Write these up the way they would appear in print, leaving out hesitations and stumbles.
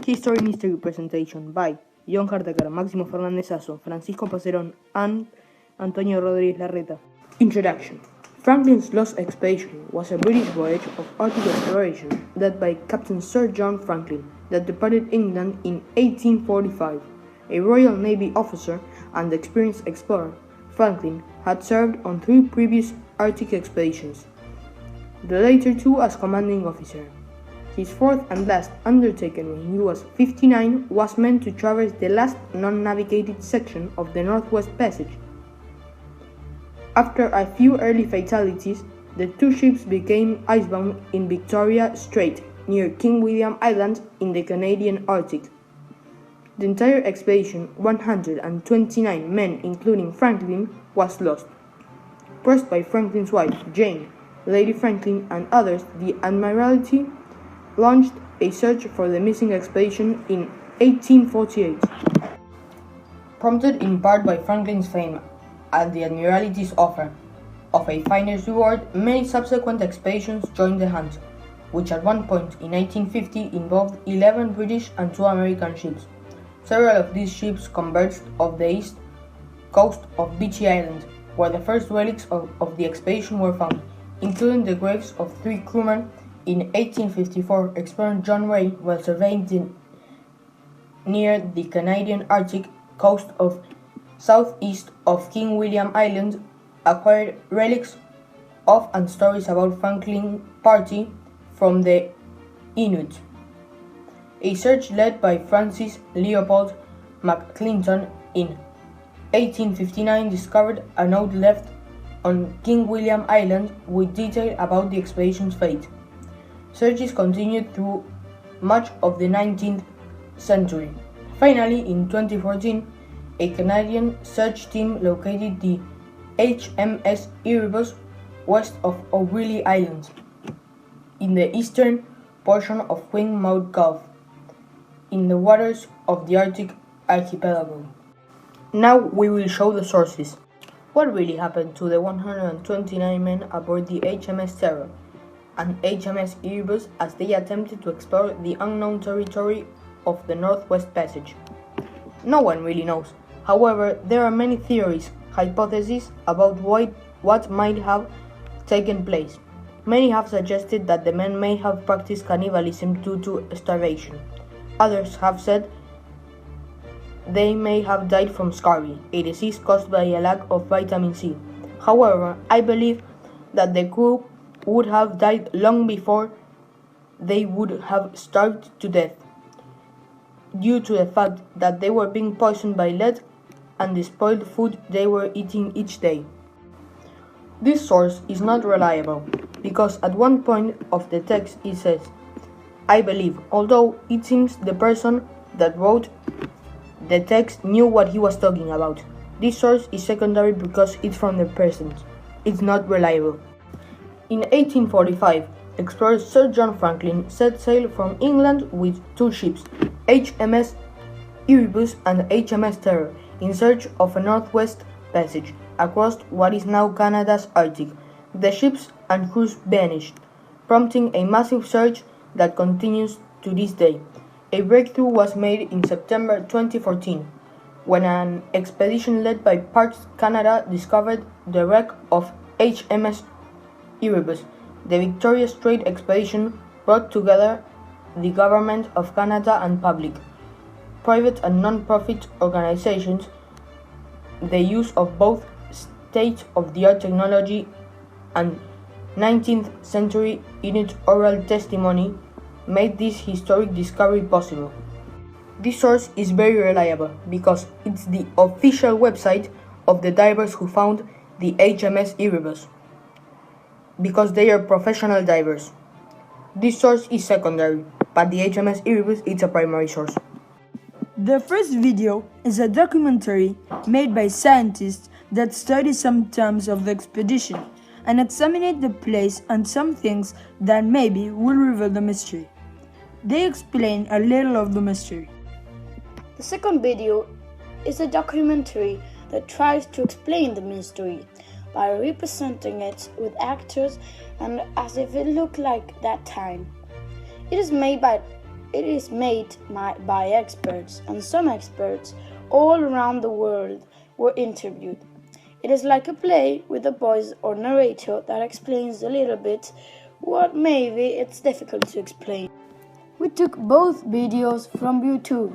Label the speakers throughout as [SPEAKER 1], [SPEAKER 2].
[SPEAKER 1] History Mystery presentation by John Hartaker, Máximo Fernández Aso, Francisco Pacerón, and Antonio Rodríguez Larreta. Introduction. Franklin's Lost Expedition was a British voyage of Arctic exploration led by Captain Sir John Franklin that departed England in 1845. A Royal Navy officer and experienced explorer, Franklin had served on 3 previous Arctic expeditions, the later 2 as commanding officer. His fourth and last undertaken when he was 59 was meant to traverse the last non-navigated section of the Northwest Passage. After a few early fatalities, the 2 ships became icebound in Victoria Strait near King William Island in the Canadian Arctic. The entire expedition, 129 men including Franklin, was lost. Pressed by Franklin's wife, Jane, Lady Franklin, and others, the Admiralty launched a search for the missing expedition in 1848. Prompted in part by Franklin's fame and the Admiralty's offer of a finder's reward, many subsequent expeditions joined the hunt, which at one point in 1850 involved 11 British and 2 American ships. Several of these ships converged off the east coast of Beechy Island, where the first relics of the expedition were found, including the graves of 3 crewmen. In 1854, explorer John Ray, while surveying near the Canadian Arctic coast of southeast of King William Island, acquired relics of and stories about Franklin's party from the Inuit. A search led by Francis Leopold McClinton in 1859 discovered a note left on King William Island with detail about the expedition's fate. Searches continued through much of the 19th century. Finally, in 2014, a Canadian search team located the HMS Erebus west of O'Reilly Island, in the eastern portion of Queen-Maud Gulf, in the waters of the Arctic archipelago. Now we will show the sources. What really happened to the 129 men aboard the HMS Terror and HMS Erebus as they attempted to explore the unknown territory of the Northwest Passage? No one really knows. However, there are many theories, hypotheses about what might have taken place. Many have suggested that the men may have practiced cannibalism due to starvation. Others have said they may have died from scurvy, a disease caused by a lack of vitamin C. However, I believe that the crew would have died long before they would have starved to death, due to the fact that they were being poisoned by lead and the spoiled food they were eating each day. This source is not reliable, because at one point of the text it says, "I believe," although it seems the person that wrote the text knew what he was talking about. This source is secondary because it's from the present. It's not reliable. In 1845, explorer Sir John Franklin set sail from England with 2 ships, HMS Erebus and HMS Terror, in search of a Northwest Passage across what is now Canada's Arctic. The ships and crews vanished, prompting a massive search that continues to this day. A breakthrough was made in September 2014, when an expedition led by Parks Canada discovered the wreck of HMS Erebus. The Victoria Strait expedition brought together the Government of Canada and public, private and non-profit organizations. The use of both state-of-the-art technology and 19th century Inuit oral testimony made this historic discovery possible. This source is very reliable because it's the official website of the divers who found the HMS Erebus, because they are professional divers. This source is secondary, but the HMS Erebus is a primary source.
[SPEAKER 2] The first video is a documentary made by scientists that study some terms of the expedition and examine the place and some things that maybe will reveal the mystery. They explain a little of the mystery.
[SPEAKER 3] The second video is a documentary that tries to explain the mystery by representing it with actors and as if it looked like that time. It is made by it is made by experts, and some experts all around the world were interviewed. It is like a play with a voice or narrator that explains a little bit what maybe it's difficult to explain. We took both videos from YouTube,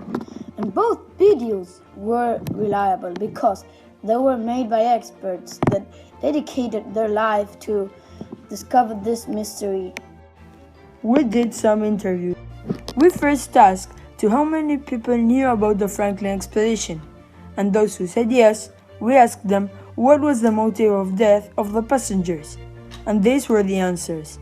[SPEAKER 3] and both videos were reliable because they were made by experts that dedicated their life to discover this mystery.
[SPEAKER 2] We did some interviews. We first asked to how many people knew about the Franklin expedition, and those who said yes, we asked them what was the motive of death of the passengers, and these were the answers.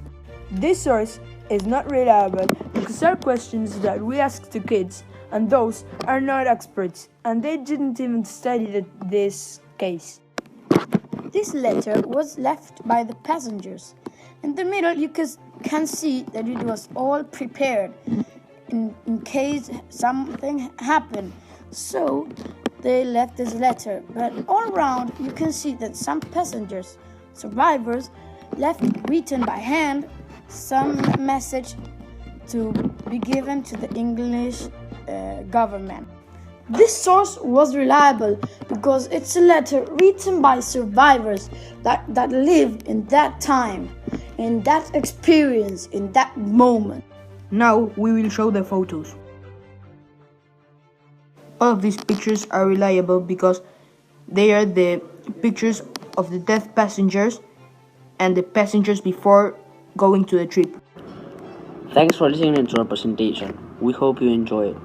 [SPEAKER 2] This source is not reliable because there are questions that we asked to kids, and those are not experts, and they didn't even study this case.
[SPEAKER 3] This letter was left by the passengers. In the middle, you can see that it was all prepared in case something happened. So they left this letter. But all around, you can see that some passengers, survivors, left written by hand some message to be given to the English government. This source was reliable because it's a letter written by survivors that lived in that time, in that experience, in that moment.
[SPEAKER 1] Now we will show the photos. All of these pictures are reliable because they are the pictures of the dead passengers and the passengers before going to the trip.
[SPEAKER 4] Thanks for listening to our presentation. We hope you enjoy it.